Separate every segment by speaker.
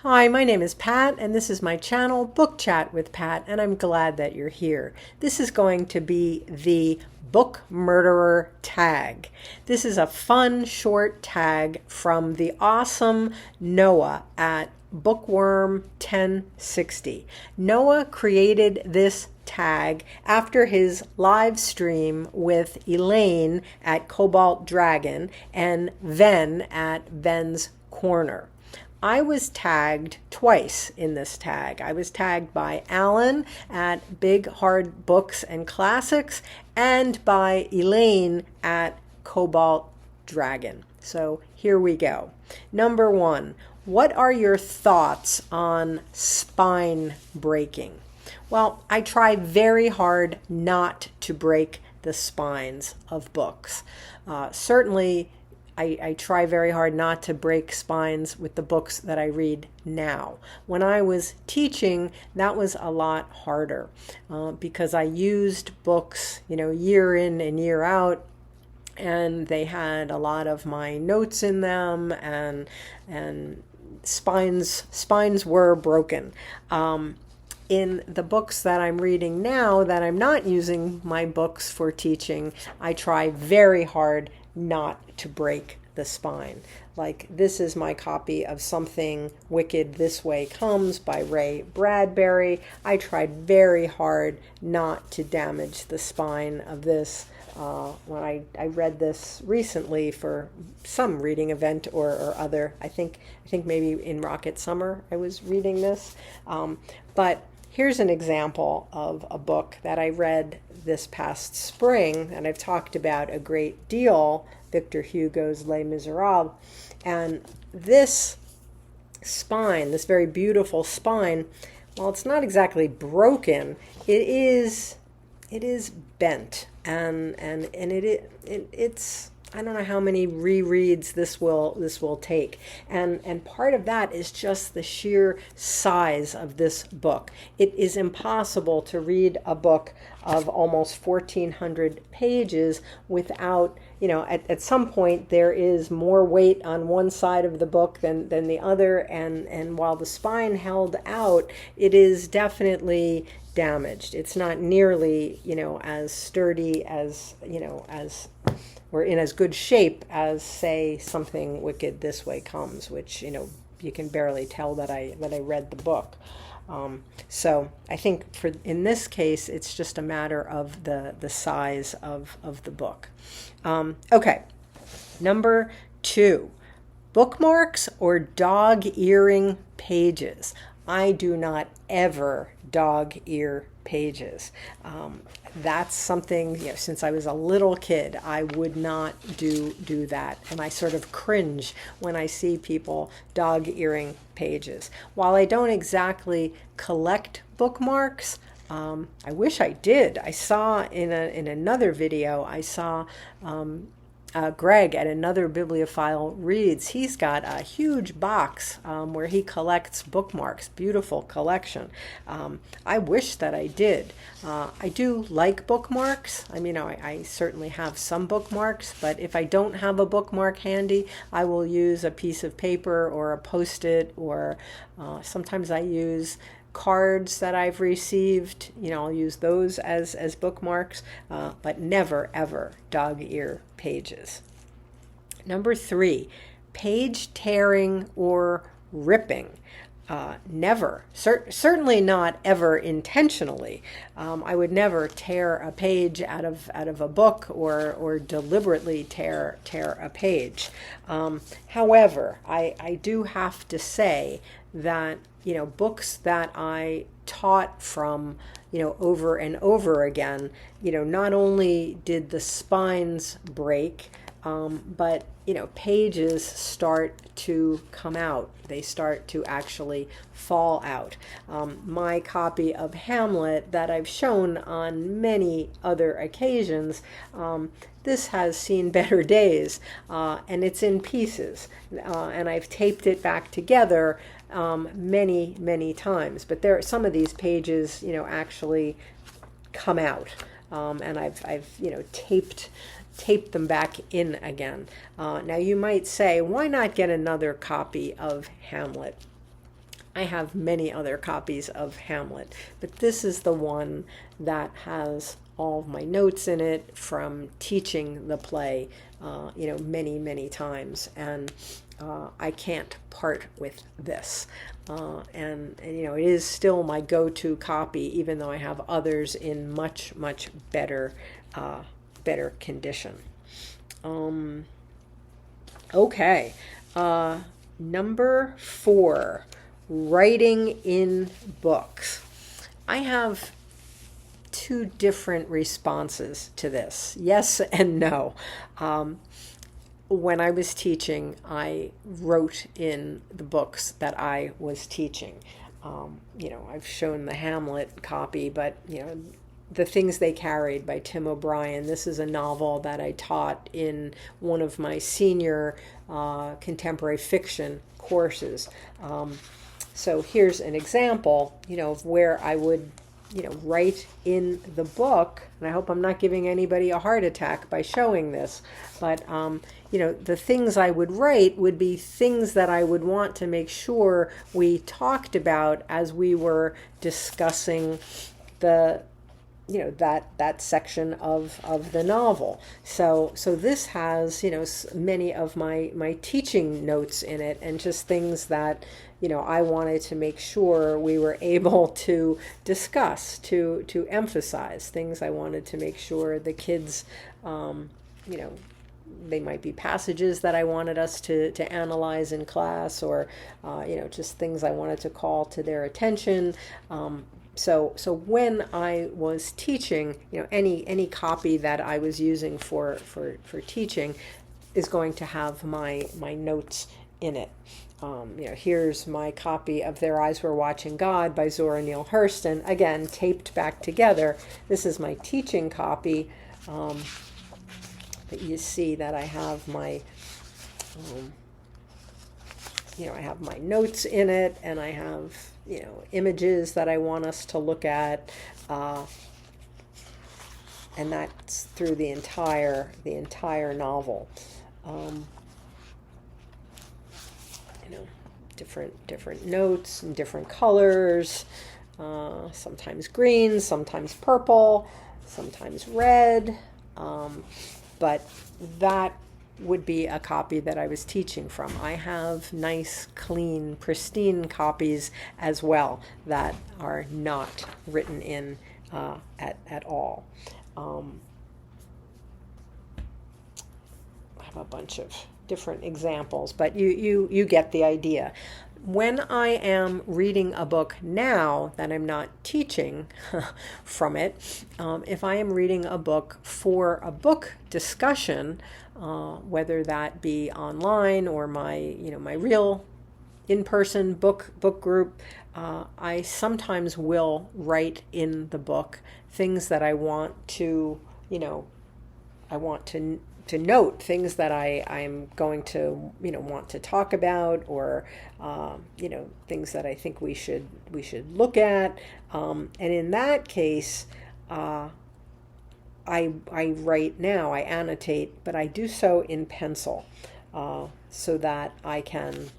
Speaker 1: Hi, my name is Pat, and this is my channel, Book Chat with Pat, and I'm glad that you're here. This is going to be the Book Murderer tag. This is a fun, short tag from the awesome Noah at Bookworm 1060. Noah created this tag after his live stream with Elaine at Cobalt Dragon and Ven at Ven's Corner. I was tagged twice in this tag. I was tagged by Alan at Big Hard Books and Classics and by Elaine at Cobalt Dragon. So here we go. Number one, what are your thoughts on spine breaking? Well, I try very hard not to break the spines of books. Certainly, I try very hard not to break spines with the books that I read now. When I was teaching, that was a lot harder because I used books, year in and year out, and they had a lot of my notes in them, and spines were broken. In the books that I'm reading now, that I'm not using my books for teaching, I try very hard not to break the spine. Like, this is my copy of Something Wicked This Way Comes by Bradbury. I tried very hard not to damage the spine of this when I read this recently for some reading event or other. I think maybe in Rocket Summer I was reading this. But here's an example of a book that I read this past spring, and I've talked about a great deal, Victor Hugo's Les Miserables. And this spine, this very beautiful spine, well, it's not exactly broken. It is bent, and it's I don't know how many rereads this will take, and part of that is just the sheer size of this book. It is impossible to read a book of almost 1,400 pages without, at some point there is more weight on one side of the book than the other, and while the spine held out, it is definitely damaged. It's not nearly, as sturdy as, or in as good shape as, say, Something Wicked This Way Comes, which, you can barely tell that I read the book. So I think in this case, it's just a matter of the size of the book. Okay, number two, bookmarks or dog-earing pages. I do not ever dog-ear pages. That's something, since I was a little kid, I would not do that. And I sort of cringe when I see people dog-earing pages. While I don't exactly collect bookmarks, I wish I did. I saw in another video, I saw Greg at Another Bibliophile Reads. He's got a huge box where he collects bookmarks. Beautiful collection. I wish that I did. I do like bookmarks. I certainly have some bookmarks, but if I don't have a bookmark handy, I will use a piece of paper or a Post-it, or sometimes I use cards that I've received. I'll use those as bookmarks, but never ever dog-ear pages. Number three, page tearing or ripping. Never, certainly not ever intentionally. I would never tear a page out of a book or deliberately tear a page. However, I do have to say that books that I taught from over and over again, not only did the spines break, but pages start to come out. They start to actually fall out. My copy of Hamlet that I've shown on many other occasions, this has seen better days, and it's in pieces, and I've taped it back together many times. But some of these pages, actually come out, and I've taped them back in again. Now you might say, why not get another copy of Hamlet? I have many other copies of Hamlet, but this is the one that has all of my notes in it from teaching the play, many, many times. And I can't part with this. It is still my go-to copy, even though I have others in much, much better condition. Okay. Number 4, writing in books. I have 2 different responses to this. Yes and no. When I was teaching, I wrote in the books that I was teaching. I've shown the Hamlet copy, but, the Things They Carried by Tim O'Brien. This is a novel that I taught in one of my senior contemporary fiction courses. So here's an example, of where I would, write in the book. And I hope I'm not giving anybody a heart attack by showing this. But, the things I would write would be things that I would want to make sure we talked about as we were discussing the that section of the novel. So this has, many of my teaching notes in it, and just things that, I wanted to make sure we were able to discuss, to emphasize, things I wanted to make sure the kids, they might be passages that I wanted us to analyze in class, or, just things I wanted to call to their attention. So when I was teaching, any copy that I was using for teaching is going to have my notes in it. Here's my copy of Their Eyes Were Watching God by Zora Neale Hurston, again, taped back together. This is my teaching copy. But you see that I have my, I have my notes in it, and I have, images that I want us to look at, and that's through the entire novel. Different notes and different colors, sometimes green, sometimes purple, sometimes red, but that would be a copy that I was teaching from. I have nice, clean, pristine copies as well that are not written in at all. I have a bunch of different examples, but you get the idea. When I am reading a book now that I'm not teaching from it, if I am reading a book for a book discussion, whether that be online or my real in-person book group, I sometimes will write in the book things that I want to note, things that I'm going to want to talk about, or things that I think we should look at, and in that case, I write now, I annotate, but I do so in pencil, so that I can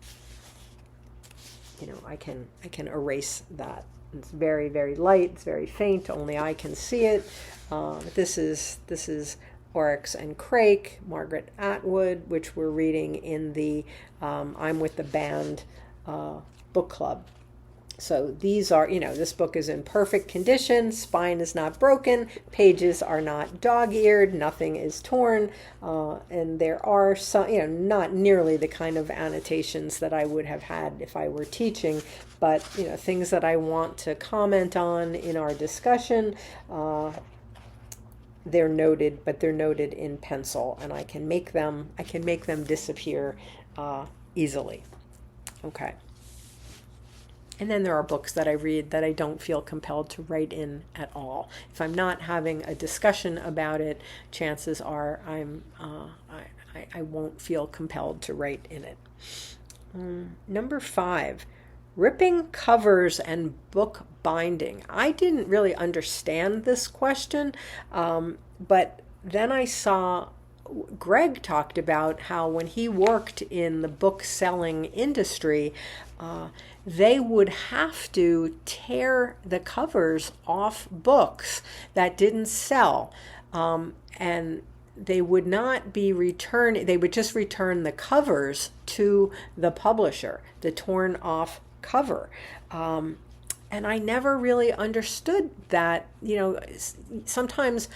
Speaker 1: I can erase that. It's very, very light, it's very faint, only I can see it. This is Oryx and Crake, Margaret Atwood, which we're reading in the I'm with the Band book club. So these are, this book is in perfect condition, spine is not broken, pages are not dog-eared, nothing is torn, and there are some, not nearly the kind of annotations that I would have had if I were teaching, but, things that I want to comment on in our discussion, they're noted, but they're noted in pencil, and I can make them disappear easily. Okay. And then there are books that I read that I don't feel compelled to write in at all. If I'm not having a discussion about it, chances are I won't feel compelled to write in it. Number 5, ripping covers and book binding. I didn't really understand this question, but then I saw Greg talked about how when he worked in the book selling industry, they would have to tear the covers off books that didn't sell. And they would not be returned, they would just return the covers to the publisher, the torn off cover. And I never really understood that. Sometimes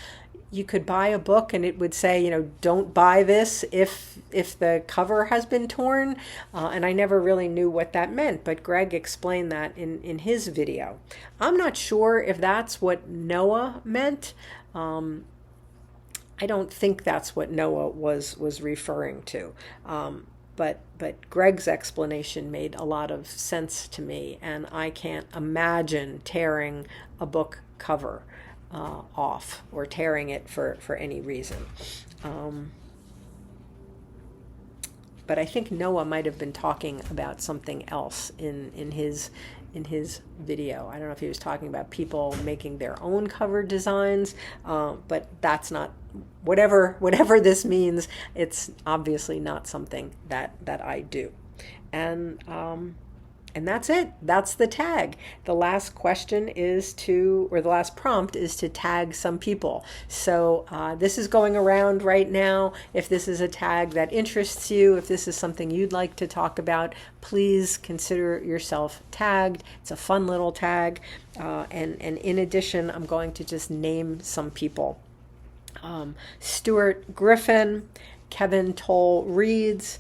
Speaker 1: you could buy a book and it would say, don't buy this if the cover has been torn. And I never really knew what that meant, but Greg explained that in his video. I'm not sure if that's what Noah meant. I don't think that's what Noah was referring to. But Greg's explanation made a lot of sense to me, and I can't imagine tearing a book cover off or tearing it for any reason. But I think Noah might have been talking about something else in his video. I don't know if he was talking about people making their own cover designs, but that's not, whatever this means, it's obviously not something that I do. And that's it. That's the tag. The last question the last prompt is to tag some people. So this is going around right now. If this is a tag that interests you, if this is something you'd like to talk about, please consider yourself tagged. It's a fun little tag. And in addition, I'm going to just name some people. Stuart Griffin, Kevin Toll Reads,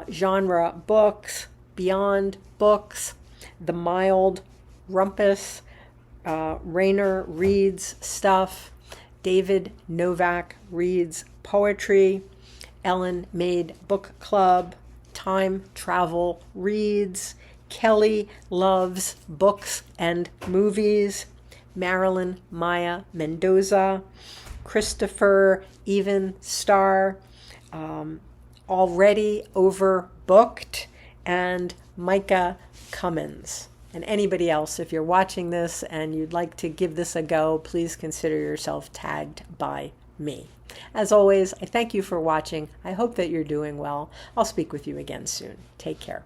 Speaker 1: Genre Books, Beyond Books, The Mild Rumpus, Rayner Reads Stuff, David Novak Reads Poetry, Ellen Made Book Club, Time Travel Reads, Kelly Loves Books and Movies, Marilyn Maya Mendoza, Christopher Even Star, Already Overbooked, and Micah Cummins. And anybody else, if you're watching this and you'd like to give this a go, please consider yourself tagged by me. As always, I thank you for watching. I hope that you're doing well. I'll speak with you again soon. Take care.